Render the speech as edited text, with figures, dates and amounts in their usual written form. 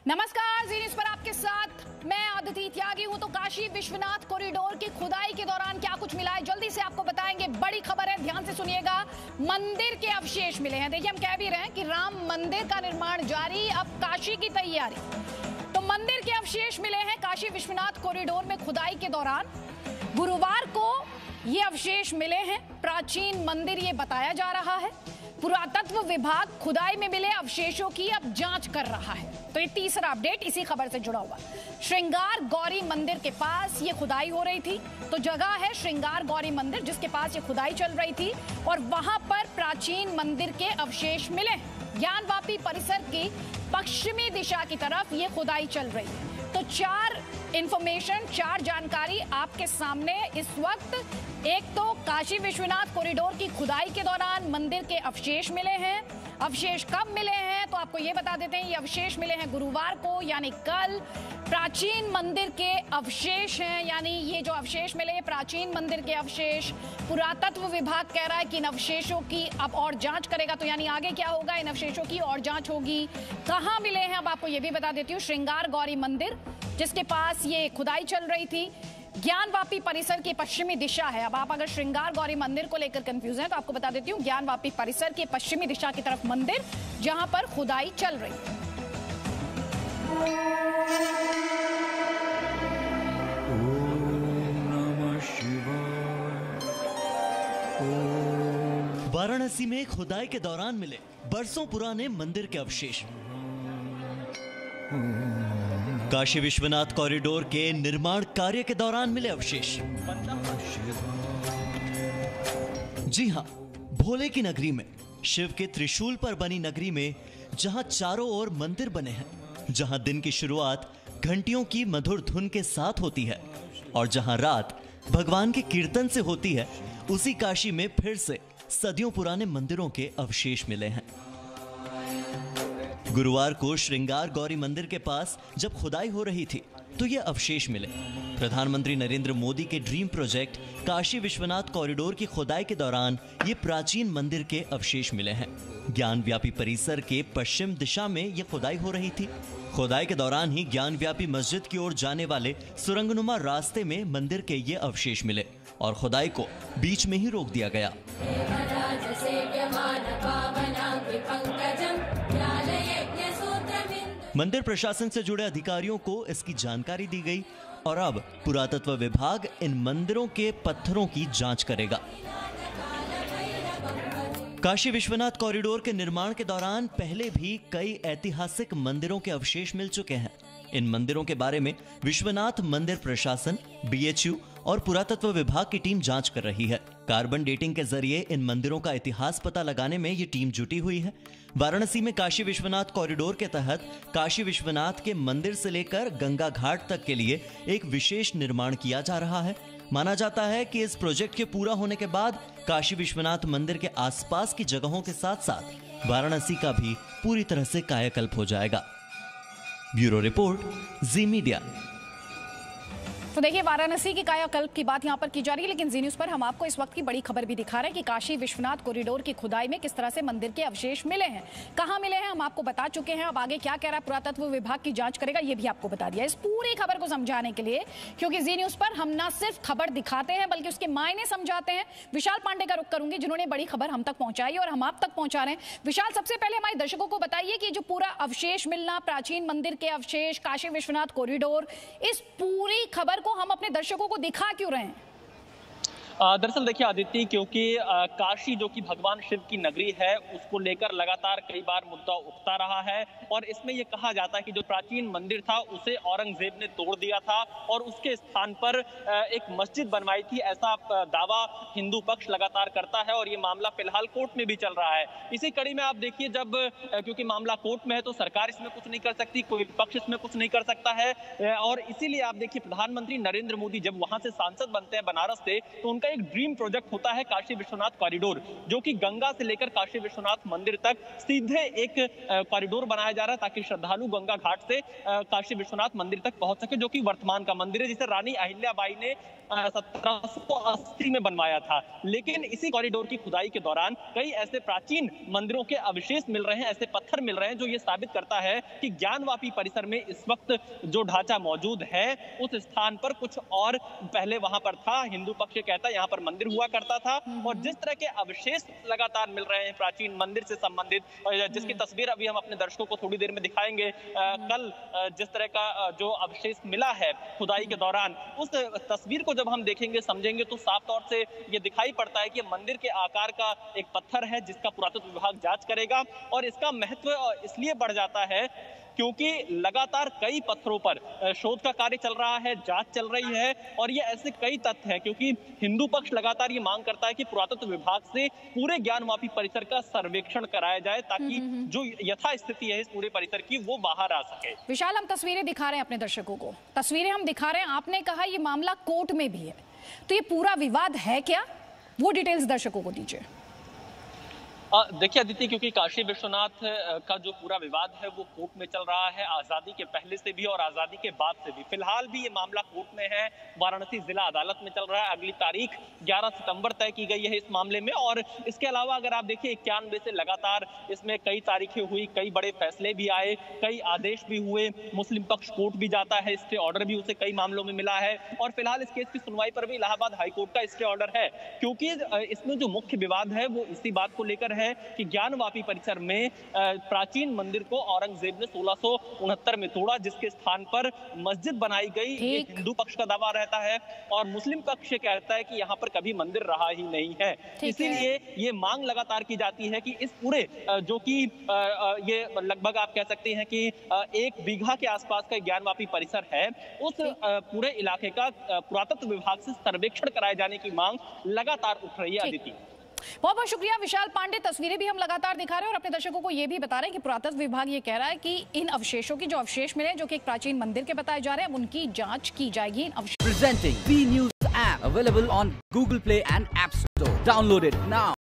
नमस्कार, जी न्यूज़ पर आपके साथ मैं अदिति त्यागी हूं। तो काशी विश्वनाथ कॉरिडोर की खुदाई के दौरान क्या कुछ मिला है जल्दी से आपको बताएंगे। बड़ी खबर है, ध्यान से सुनिएगा। मंदिर के अवशेष मिले हैं। देखिए, हम कह भी रहे हैं कि राम मंदिर का निर्माण जारी, अब काशी की तैयारी। तो मंदिर के अवशेष मिले हैं काशी विश्वनाथ कॉरिडोर में खुदाई के दौरान। गुरुवार को ये अवशेष मिले हैं। प्राचीन मंदिर ये बताया जा रहा है। पुरातत्व विभाग खुदाई में मिले अवशेषों की अब जांच कर रहा है। तो ये तीसरा अपडेट इसी खबर से जुड़ा हुआ। श्रृंगार गौरी मंदिर के पास ये खुदाई हो रही थी। तो जगह है श्रृंगार गौरी मंदिर जिसके पास ये खुदाई चल रही थी और वहां पर प्राचीन मंदिर के अवशेष मिले। ज्ञानवापी परिसर की पश्चिमी दिशा की तरफ ये खुदाई चल रही है। तो चार जानकारी आपके सामने इस वक्त। एक तो काशी विश्वनाथ कॉरिडोर की खुदाई के दौरान मंदिर के अवशेष मिले हैं। अवशेष कब मिले हैं तो आपको ये बता देते हैं। ये अवशेष मिले हैं गुरुवार को, यानी कल। प्राचीन मंदिर के अवशेष हैं, यानी ये जो अवशेष मिले प्राचीन मंदिर के अवशेष। पुरातत्व विभाग कह रहा है कि इन अवशेषों की अब और जांच करेगा। तो यानी आगे क्या होगा, इन अवशेषों की और जांच होगी। कहां मिले हैं अब आपको ये भी बता देती हूँ। श्रृंगार गौरी मंदिर जिसके पास ये खुदाई चल रही थी, ज्ञानवापी परिसर की पश्चिमी दिशा है। अब आप अगर श्रृंगार गौरी मंदिर को लेकर कंफ्यूज हैं तो आपको बता देती हूँ, ज्ञानवापी परिसर की पश्चिमी दिशा की तरफ मंदिर जहां पर खुदाई चल रही है। वाराणसी में खुदाई के दौरान मिले बरसों पुराने मंदिर के अवशेष। काशी विश्वनाथ कॉरिडोर के निर्माण कार्य के दौरान मिले अवशेष। जी हां, भोले की नगरी में, शिव के त्रिशूल पर बनी नगरी में, जहां चारों ओर मंदिर बने हैं, जहां दिन की शुरुआत घंटियों की मधुर धुन के साथ होती है और जहां रात भगवान के कीर्तन से होती है, उसी काशी में फिर से सदियों पुराने मंदिरों के अवशेष मिले हैं। गुरुवार को श्रृंगार गौरी मंदिर के पास जब खुदाई हो रही थी तो ये अवशेष मिले। प्रधानमंत्री नरेंद्र मोदी के dream project Kashi Vishwanath corridor की खुदाई के दौरान ये प्राचीन मंदिर के अवशेष मिले हैं। ज्ञानव्यापी परिसर के पश्चिम दिशा में ये खुदाई हो रही थी। खुदाई के दौरान ही ज्ञानव्यापी मस्जिद की ओर जाने वाले सुरंगनुमा रास्ते में मंदिर के ये अवशेष मिले और खुदाई को बीच में ही रोक दिया गया। मंदिर प्रशासन से जुड़े अधिकारियों को इसकी जानकारी दी गई और अब पुरातत्व विभाग इन मंदिरों के पत्थरों की जांच करेगा। काशी विश्वनाथ कॉरिडोर के निर्माण के दौरान पहले भी कई ऐतिहासिक मंदिरों के अवशेष मिल चुके हैं। इन मंदिरों के बारे में विश्वनाथ मंदिर प्रशासन, BHU और पुरातत्व विभाग की टीम जांच कर रही है। कार्बन डेटिंग के जरिए इन मंदिरों का इतिहास पता लगाने में ये टीम जुटी हुई है। वाराणसी में काशी विश्वनाथ कॉरिडोर के तहत काशी विश्वनाथ के मंदिर से लेकर गंगा घाट तक के लिए एक विशेष निर्माण किया जा रहा है। माना जाता है कि इस प्रोजेक्ट के पूरा होने के बाद काशी विश्वनाथ मंदिर के आसपास की जगहों के साथ साथ वाराणसी का भी पूरी तरह से कायाकल्प हो जाएगा। ब्यूरो रिपोर्ट, जी मीडिया। तो देखिए, वाराणसी की कायाकल्प की बात यहाँ पर की जा रही है, लेकिन जी न्यूज़ पर हम आपको इस वक्त की बड़ी खबर भी दिखा रहे हैं कि काशी विश्वनाथ कॉरिडोर की खुदाई में किस तरह से मंदिर के अवशेष मिले हैं। कहाँ मिले हैं हम आपको बता चुके हैं। अब आगे क्या कह रहा है पुरातत्व विभाग की जांच करेगा, ये भी आपको बता दिया। इस पूरी खबर को समझाने के लिए, क्योंकि जी न्यूज़ पर हम न सिर्फ खबर दिखाते हैं बल्कि उसके मायने समझाते हैं, विशाल पांडे का रुख करूंगी जिन्होंने बड़ी खबर हम तक पहुंचाई और हम आप तक पहुंचा रहे हैं। विशाल, सबसे पहले हमारे दर्शकों को बताइए कि जो पूरा अवशेष मिलना, प्राचीन मंदिर के अवशेष, काशी विश्वनाथ कॉरिडोर, इस पूरी खबर को हम अपने दर्शकों को दिखा क्यों रहे हैं? दरअसल देखिए आदित्य, क्योंकि काशी जो कि भगवान शिव की नगरी है उसको लेकर लगातार कई बार मुद्दा उठता रहा है और इसमें यह कहा जाता है कि जो प्राचीन मंदिर था उसे औरंगजेब ने तोड़ दिया था और उसके स्थान पर एक मस्जिद बनवाई थी, ऐसा दावा हिंदू पक्ष लगातार करता है और ये मामला फिलहाल कोर्ट में भी चल रहा है। इसी कड़ी में आप देखिए, जब क्योंकि मामला कोर्ट में है तो सरकार इसमें कुछ नहीं कर सकती, कोई पक्ष इसमें कुछ नहीं कर सकता है और इसीलिए आप देखिए प्रधानमंत्री नरेंद्र मोदी जब वहां से सांसद बनते हैं बनारस से, तो उनका का एक ड्रीम प्रोजेक्ट होता है काशी विश्वनाथ कॉरिडोर, जो कि गंगा से लेकर काशी विश्वनाथ मंदिर तक सीधे एक कॉरिडोर बनाया जा रहा है ताकि श्रद्धालु गंगा घाट से काशी विश्वनाथ मंदिर तक पहुंच सके, जो कि वर्तमान का मंदिर है जिसे रानी अहिल्याबाई ने 1780 में बनवाया था। लेकिन इसी कॉरिडोर की खुदाई के दौरान कई ऐसे प्राचीन मंदिरों के अवशेष मिल रहे हैं, ऐसे पत्थर मिल रहे हैं जो ये साबित करता है कि ज्ञानवापी परिसर में इस वक्त जो ढांचा मौजूद है उस स्थान पर कुछ और पहले वहां पर था। हिंदू पक्ष कहता है यहाँ पर मंदिर हुआ करता था, और जिस तरह के अवशेष लगातार मिल रहे हैं प्राचीन मंदिर से संबंधित, जिसकी तस्वीर अभी हम अपने दर्शकों को थोड़ी देर में दिखाएंगे, कल जिस तरह का जो अवशेष मिला है खुदाई के दौरान, उस तस्वीर को जब हम देखेंगे समझेंगे तो साफ तौर से ये दिखाई पड़ता है कि मंदिर के आकार का एक पत्थर है जिसका पुरातत्व विभाग जांच करेगा। और इसका महत्व इसलिए बढ़ जाता है क्योंकि लगातार कई पत्थरों पर शोध का कार्य चल रहा है, जांच चल रही है, और ये ऐसे कई तथ्य हैं क्योंकि हिंदू पक्ष लगातार ये मांग करता है कि पुरातत्व विभाग से पूरे ज्ञानवापी परिसर का सर्वेक्षण कराया जाए ताकि जो यथा स्थिति है इस पूरे परिसर की वो बाहर आ सके। विशाल, हम तस्वीरें दिखा रहे हैं अपने दर्शकों को, तस्वीरें हम दिखा रहे हैं। आपने कहा ये मामला कोर्ट में भी है, तो ये पूरा विवाद है क्या, वो डिटेल्स दर्शकों को दीजिए। देखिए अदिति, क्योंकि काशी विश्वनाथ का जो पूरा विवाद है वो कोर्ट में चल रहा है, आजादी के पहले से भी और आजादी के बाद से भी। फिलहाल भी ये मामला कोर्ट में है, वाराणसी जिला अदालत में चल रहा है। अगली तारीख 11 सितंबर तय की गई है इस मामले में। और इसके अलावा अगर आप देखिए 91 से लगातार इसमें कई तारीखें हुई, कई बड़े फैसले भी आए, कई आदेश भी हुए, मुस्लिम पक्ष कोर्ट भी जाता है, स्टे ऑर्डर भी उसे कई मामलों में मिला है। और फिलहाल इस केस की सुनवाई पर भी इलाहाबाद हाईकोर्ट का स्टे ऑर्डर है, क्योंकि इसमें जो मुख्य विवाद है वो इसी बात को लेकर है कि ज्ञानवापी परिसर में प्राचीन मंदिर को औरंगजेब ने 1669 में तोड़ा, जिसके स्थान पर मस्जिद बनाई गई। ये हिंदू पक्ष का दावा रहता है और मुस्लिम पक्ष कहता है कि यहाँ पर कभी मंदिर रहा ही नहीं है। इसीलिए ये मांग लगातार की जाती है कि इस पूरे जो कि ये लगभग आप कह सकते हैं कि 1 बीघा के आसपास का ज्ञानवापी परिसर है, उस पूरे इलाके का पुरातत्व विभाग से सर्वेक्षण कराए जाने की मांग लगातार उठ रही है। अदिति, बहुत बहुत शुक्रिया विशाल पांडे। तस्वीरें भी हम लगातार दिखा रहे हैं और अपने दर्शकों को ये भी बता रहे हैं कि पुरातत्व विभाग ये कह रहा है कि इन अवशेषों की जो अवशेष मिले जो कि एक प्राचीन मंदिर के बताए जा रहे हैं उनकी जांच की जाएगी। Presenting B News app available on Google Play and App Store. Download it now.